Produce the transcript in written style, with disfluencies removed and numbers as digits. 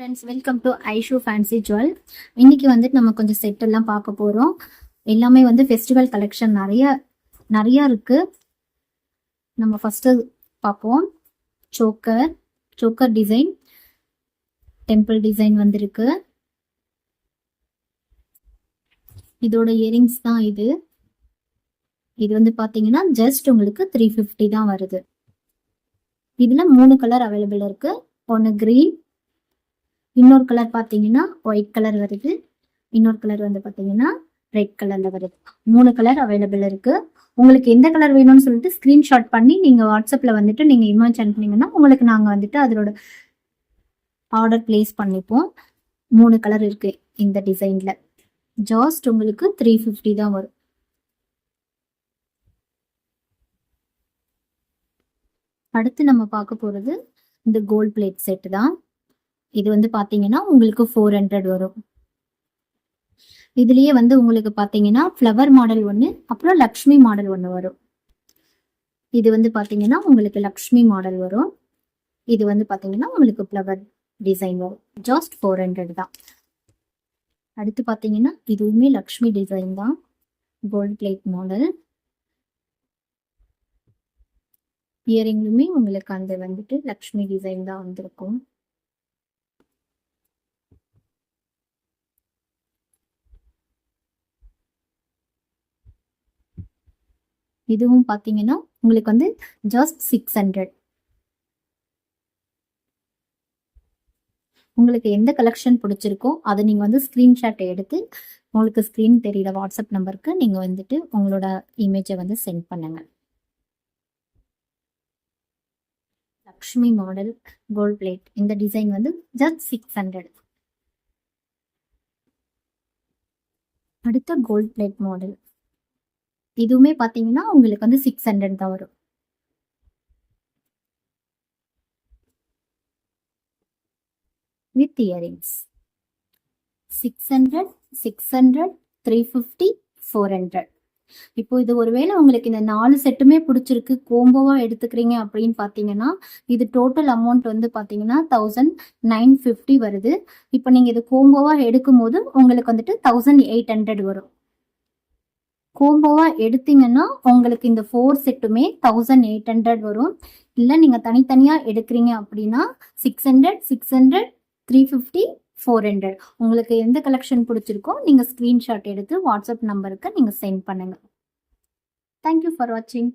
Friends, welcome to Aishu fancy jewel. இன்னைக்கு வந்துட்டு நம்ம கொஞ்சம் செட் எல்லாம் பார்க்க போகிறோம். எல்லாமே வந்து ஃபெஸ்டிவல் கலெக்ஷன் நிறைய இருக்கு. நம்ம ஃபர்ஸ்ட் பார்ப்போம். சோக்கர் டிசைன், டெம்பிள் டிசைன் வந்திருக்கு. இதோட இயரிங்ஸ் தான் இது வந்து பார்த்தீங்கன்னா ஜஸ்ட் உங்களுக்கு 350 தான் வருது. இதில் 3 கலர் அவைலபிள் இருக்கு. ஒன்று கிரீன், இன்னொரு கலர் பார்த்தீங்கன்னா ஒயிட் கலர் வருது, இன்னொரு கலர் வந்து பார்த்தீங்கன்னா ரெட் கலர்ல வருது. 3 கலர் அவைலபிள் இருக்கு. உங்களுக்கு எந்த கலர் வேணும்னு சொல்லிட்டு ஸ்கிரீன்ஷாட் பண்ணி நீங்க வாட்ஸ்அப்ல வந்துட்டு நீங்க இமேஜ் அனுப்புனீங்கன்னா உங்களுக்கு நாங்க வந்துட்டு அதோட ஆர்டர் பிளேஸ் பண்ணிப்போம். 3 கலர் இருக்கு இந்த டிசைன்ல. ஜாஸ்ட் உங்களுக்கு 350 தான் வரும். அடுத்து நம்ம பார்க்க போறது இந்த கோல்ட் பிளேட் செட் தான். இது வந்து பாத்தீங்கன்னா உங்களுக்கு 400 வரும். இதுலயே வந்து உங்களுக்கு பாத்தீங்கன்னா ஃப்ளவர் மாடல் ஒன்று, அப்புறம் லக்ஷ்மி மாடல் ஒன்று வரும். இது வந்து பாத்தீங்கன்னா உங்களுக்கு லக்ஷ்மி மாடல் வரும். இது வந்து பாத்தீங்கன்னா உங்களுக்கு ஃப்ளவர் டிசைன் வரும். ஜஸ்ட் 400 தான். அடுத்து பாத்தீங்கன்னா இதுவுமே லக்ஷ்மி டிசைன் தான், கோல்ட் பிளேட் மாடல். இயரிங்லுமே உங்களுக்கு அந்த வந்துட்டு லக்ஷ்மி டிசைன் தான் வந்திருக்கும். இதுவும் பாத்தீங்கன்னா உங்களுக்கு வந்து ஜஸ்ட் 600. உங்களுக்கு எந்த கலெக்ஷன் பிடிச்சிருக்கோ அதை நீங்க வந்து ஸ்கிரீன்ஷாட் எடுத்து உங்களுக்கு ஸ்கிரீன் தெரியற வாட்ஸ்அப் நம்பருக்கு நீங்க வந்துட்டு உங்களோட இமேஜை வந்து சென்ட் பண்ணுங்க. லக்ஷ்மி மாடல் கோல்ட் பிளேட், இந்த டிசைன் வந்து ஜஸ்ட் 600. அடுத்த கோல்ட் பிளேட் மாடல், இதுவுமே பாத்தீங்கன்னா உங்களுக்கு வந்து 600 தான் வரும். With earrings 600, 350, 400. இப்போ இது ஒருவேளை உங்களுக்கு இந்த 4 செட்டுமே பிடிச்சிருக்கு, கோம்போவா எடுத்துக்கிறீங்க அப்படின்னு பாத்தீங்கன்னா இது டோட்டல் அமௌண்ட் வந்து பாத்தீங்கன்னா 1950 வருது. இப்போ நீங்க இது கோம்போவா எடுக்கும் போது உங்களுக்கு வந்துட்டு 1800 வரும். கோம்போவா எடுத்தீங்கன்னா உங்களுக்கு இந்த 4 செட்டுமே 1800 வரும். இல்லை நீங்க தனித்தனியா எடுக்கிறீங்க அப்படின்னா 600, 350, 400. உங்களுக்கு எந்த கலெக்ஷன் பிடிச்சிருக்கோ நீங்க ஸ்கிரீன்ஷாட் எடுத்து வாட்ஸ்அப் நம்பருக்கு நீங்க சென்ட் பண்ணுங்க. தேங்க்யூ ஃபார் வாட்சிங்.